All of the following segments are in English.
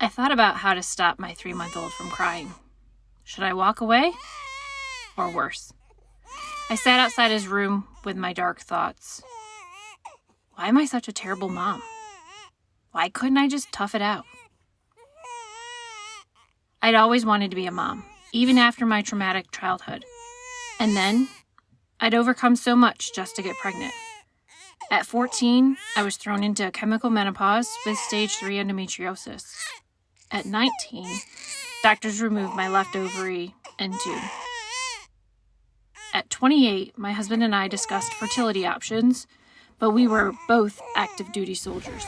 I thought about how to stop my 3-month-old from crying. Should I walk away? Or worse? I sat outside his room with my dark thoughts. Why am I such a terrible mom? Why couldn't I just tough it out? I'd always wanted to be a mom, even after my traumatic childhood. And then, I'd overcome so much just to get pregnant. At 14, I was thrown into a chemical menopause with stage 3 endometriosis. At 19, doctors removed my left ovary and tube. At 28, my husband and I discussed fertility options, but we were both active duty soldiers.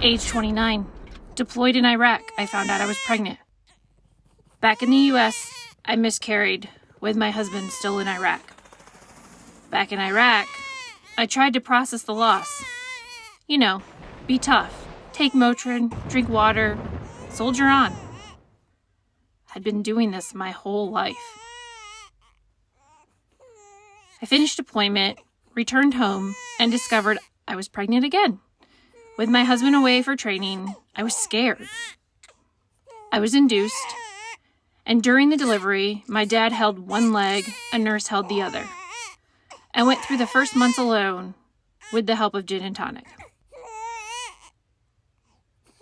Age 29, deployed in Iraq, I found out I was pregnant. Back in the U.S., I miscarried with my husband still in Iraq. Back in Iraq, I tried to process the loss. You know, be tough, take Motrin, drink water, soldier on. I'd been doing this my whole life. I finished deployment, returned home, and discovered I was pregnant again. With my husband away for training, I was scared. I was induced, and during the delivery, my dad held one leg, a nurse held the other. I went through the first months alone with the help of gin and tonic.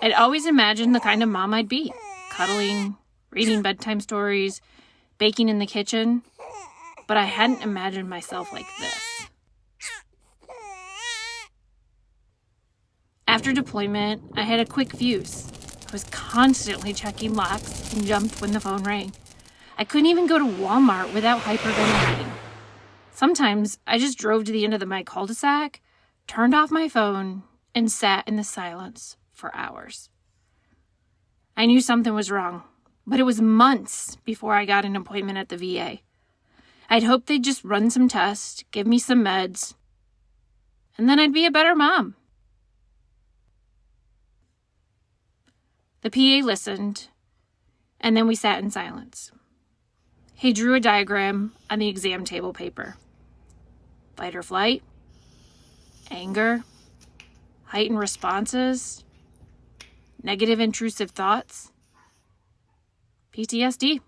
I'd always imagined the kind of mom I'd be, cuddling, reading bedtime stories, baking in the kitchen, but I hadn't imagined myself like this. After deployment, I had a quick fuse. I was constantly checking locks and jumped when the phone rang. I couldn't even go to Walmart without hyperventilating. Sometimes I just drove to the end of my cul-de-sac, turned off my phone, and sat in the silence for hours. I knew something was wrong, but it was months before I got an appointment at the VA. I'd hoped they'd just run some tests, give me some meds, and then I'd be a better mom. The PA listened, and then we sat in silence. He drew a diagram on the exam table paper. Fight or flight, anger, heightened responses, negative intrusive thoughts, PTSD,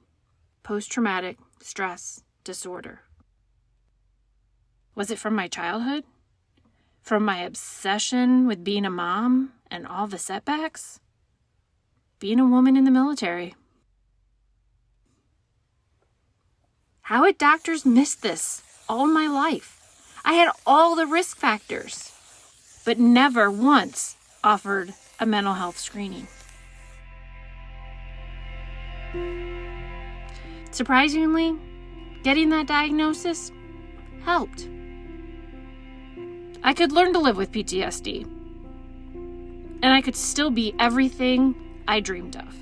post-traumatic stress disorder. Was it from my childhood? From my obsession with being a mom and all the setbacks? Being a woman in the military? How had doctors missed this all my life? I had all the risk factors, but never once offered a mental health screening. Surprisingly, getting that diagnosis helped. I could learn to live with PTSD, and I could still be everything I dreamed of.